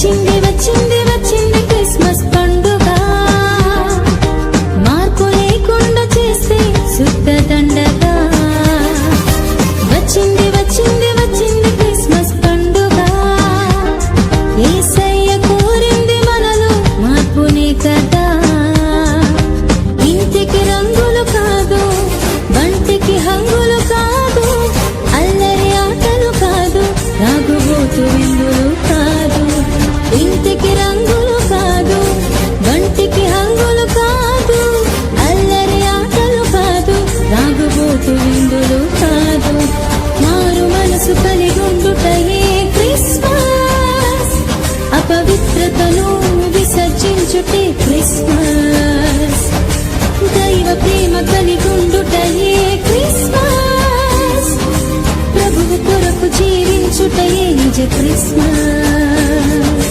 వచ్చింది వచ్చింది వచ్చింది క్రిస్మస్ పండుగ, మార్పు లేకుండా చేస్తే శుద్ధ దండగా. వచ్చింది వచ్చింది వచ్చింది క్రిస్మస్ పండుగ, యేసయ్య కోరింది మనలో మార్పునే కదా. ఇంటికి రంగులు కాదు, బంటికి హంగులు కాదు, అల్లరి ఆటలు కాదు, రాగుబోతు విందులు కాదు. ఇంటికి రంగులు కాదు, బంటికి హంగులు కాదు, అల్లరి ఆటలు కాదు, రాగుబోతు విందులు కాదు. మారు మనసు కలిగుండుటయే క్రిస్మస్, అపవిత్రతను విసర్జించుటే క్రిస్మస్. దైవ ప్రేమ కలిగుండుటయే క్రిస్మస్, ప్రభువు కొరకు జీవించుటయే నిజ క్రిస్మస్.